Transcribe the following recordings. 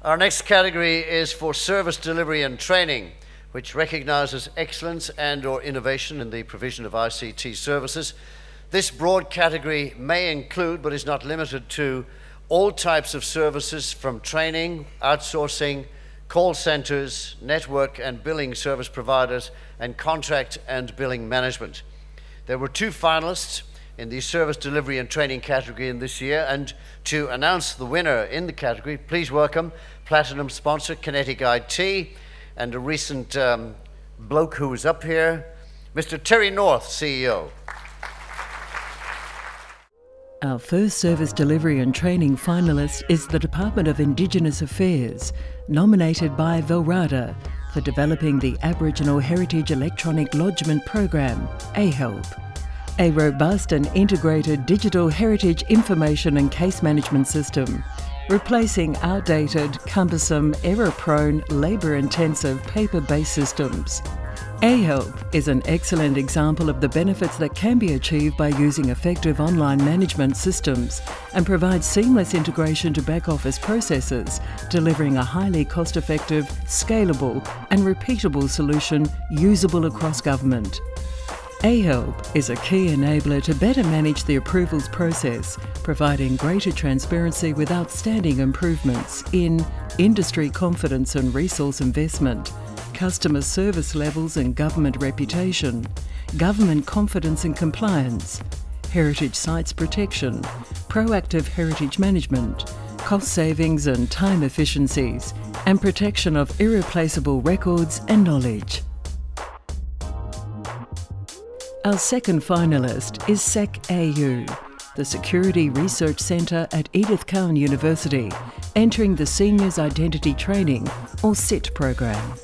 Our next category is for service delivery and training, which recognises excellence and/or innovation in the provision of ICT services. This broad category may include, but is not limited to, all types of services from training, outsourcing, call centres, network and billing service providers, and contract and billing management. There were 2 finalists in the service delivery and training category in this year, and to announce the winner in the category, please welcome Platinum sponsor Kinetic IT and a recent bloke who was up here, Mr. Terry North, CEO. Our first service delivery and training finalist is the Department of Indigenous Affairs, nominated by WAiTTA for developing the Aboriginal Heritage Electronic Lodgement Program, AHELP, a robust and integrated digital heritage information and case management system, replacing outdated, cumbersome, error-prone, labour-intensive paper-based systems. AHELP is an excellent example of the benefits that can be achieved by using effective online management systems and provides seamless integration to back-office processes, delivering a highly cost-effective, scalable and repeatable solution usable across government. AHELP is a key enabler to better manage the approvals process, providing greater transparency with outstanding improvements in industry confidence and resource investment, customer service levels and government reputation, government confidence and compliance, heritage sites protection, proactive heritage management, cost savings and time efficiencies, and protection of irreplaceable records and knowledge. Our second finalist is SEC-AU, the Security Research Centre at Edith Cowan University, entering the Seniors Identity Training, or SIT program.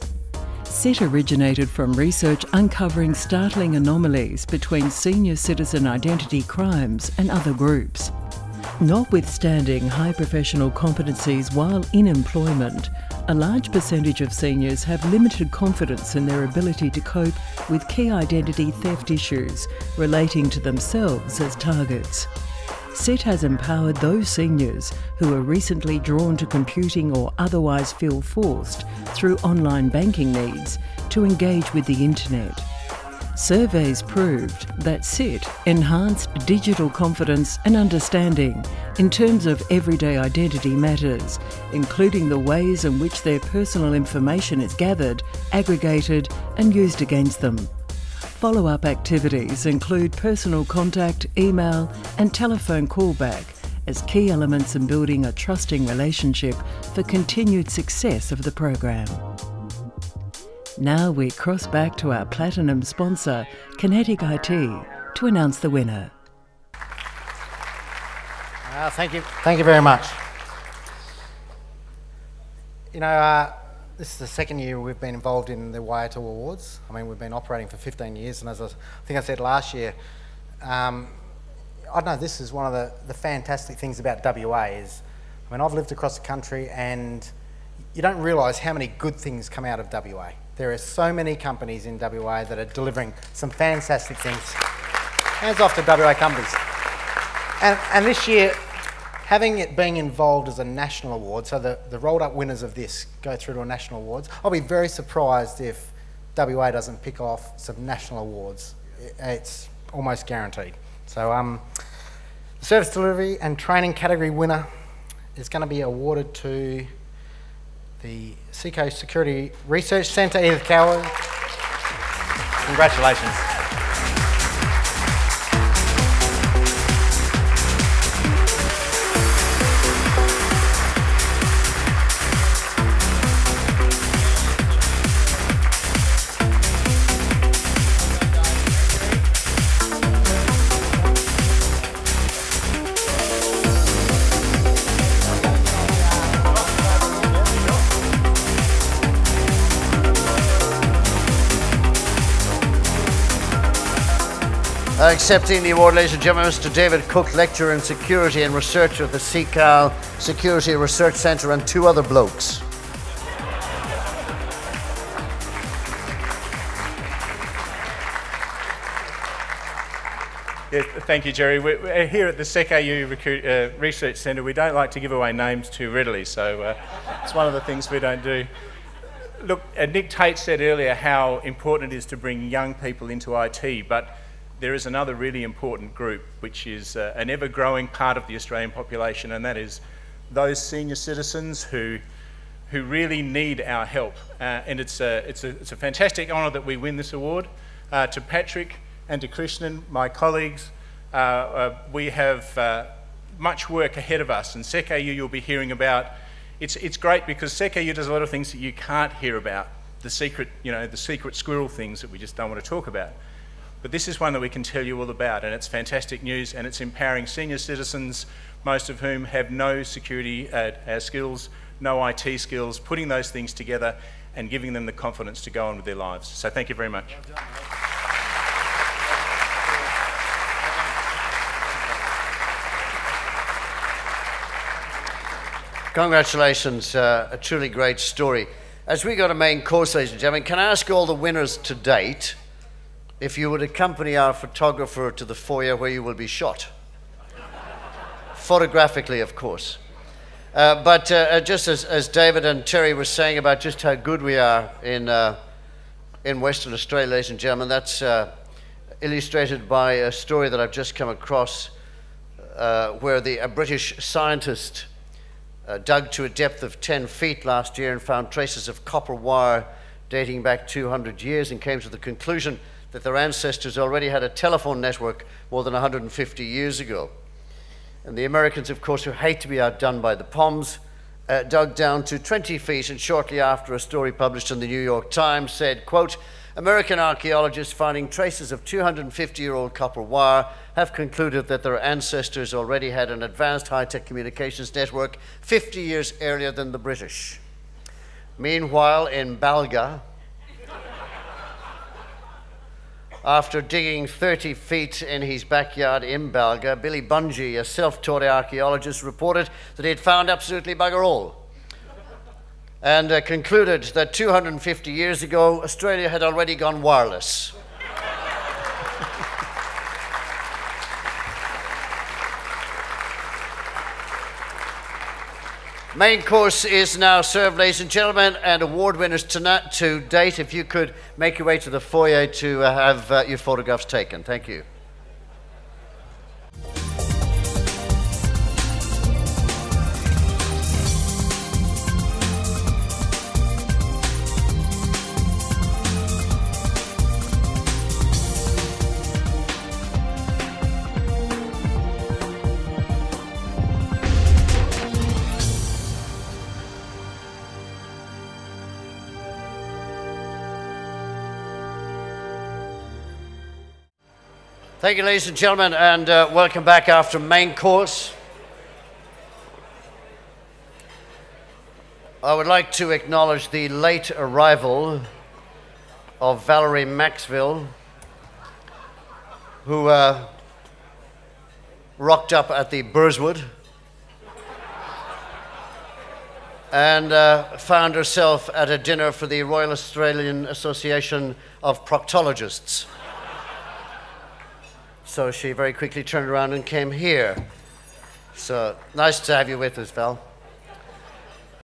SIT originated from research uncovering startling anomalies between senior citizen identity crimes and other groups. Notwithstanding high professional competencies while in employment, a large percentage of seniors have limited confidence in their ability to cope with key identity theft issues relating to themselves as targets. SIT has empowered those seniors who are recently drawn to computing or otherwise feel forced through online banking needs to engage with the internet. Surveys proved that SIT enhanced digital confidence and understanding in terms of everyday identity matters, including the ways in which their personal information is gathered, aggregated and used against them. Follow-up activities include personal contact, email and telephone callback as key elements in building a trusting relationship for continued success of the program. Now we cross back to our Platinum sponsor, Kinetic IT, to announce the winner. Thank you very much. You know, this is the second year we've been involved in the WAiTTA Awards. I mean, we've been operating for 15 years, and as I think I said last year, I don't know, this is one of the fantastic things about WA is, I mean, I've lived across the country and you don't realise how many good things come out of WA. There are so many companies in WA that are delivering some fantastic things. Hands off to WA companies. And this year, having it being involved as a national award, so the rolled up winners of this go through to a national awards, I'll be very surprised if WA doesn't pick off some national awards. It's almost guaranteed. So the service delivery and training category winner is going to be awarded to the Seacoast Security Research Centre, Edith Cowan. Congratulations. Accepting the award, ladies and gentlemen, Mr. David Cook, Lecturer in Security and Researcher at the CCAL Security Research Centre, and 2 other blokes. Yes, thank you, Jerry. We're here at the SecAU Research Centre. We don't like to give away names too readily, so it's one of the things we don't do. Look, Nick Tate said earlier how important it is to bring young people into IT, but there is another really important group which is an ever-growing part of the Australian population, and that is those senior citizens who really need our help. And it's a fantastic honour that we win this award. To Patrick and to Krishnan, my colleagues, we have much work ahead of us, and SecAU you'll be hearing about. It's great because SecAU does a lot of things that you can't hear about, the secret squirrel things that we just don't want to talk about. But this is one that we can tell you all about, and it's fantastic news, and it's empowering senior citizens, most of whom have no security skills, no IT skills, putting those things together and giving them the confidence to go on with their lives. So thank you very much. Well done, Congratulations, a truly great story. As we go to main course, ladies and gentlemen, can I ask all the winners to date if you would accompany our photographer to the foyer where you will be shot? Photographically, of course. But just as David and Terry were saying about just how good we are in Western Australia, ladies and gentlemen, that's illustrated by a story that I've just come across where a British scientist dug to a depth of 10 feet last year and found traces of copper wire dating back 200 years and came to the conclusion that their ancestors already had a telephone network more than 150 years ago. And the Americans, of course, who hate to be outdone by the Poms, dug down to 20 feet, and shortly after, a story published in the New York Times said, quote, American archaeologists finding traces of 250-year-old copper wire have concluded that their ancestors already had an advanced high-tech communications network 50 years earlier than the British. Meanwhile, in Balga, after digging 30 feet in his backyard in Balga, Billy Bungie, a self-taught archaeologist, reported that he had found absolutely bugger all and concluded that 250 years ago, Australia had already gone wireless. Main course is now served, ladies and gentlemen, and award winners to date, if you could make your way to the foyer to have your photographs taken. Thank you. Thank you, ladies and gentlemen, and welcome back after main course. I would like to acknowledge the late arrival of Valerie Maxwell, who rocked up at the Burswood and found herself at a dinner for the Royal Australian Association of Proctologists. So she very quickly turned around and came here. So nice to have you with us, Val.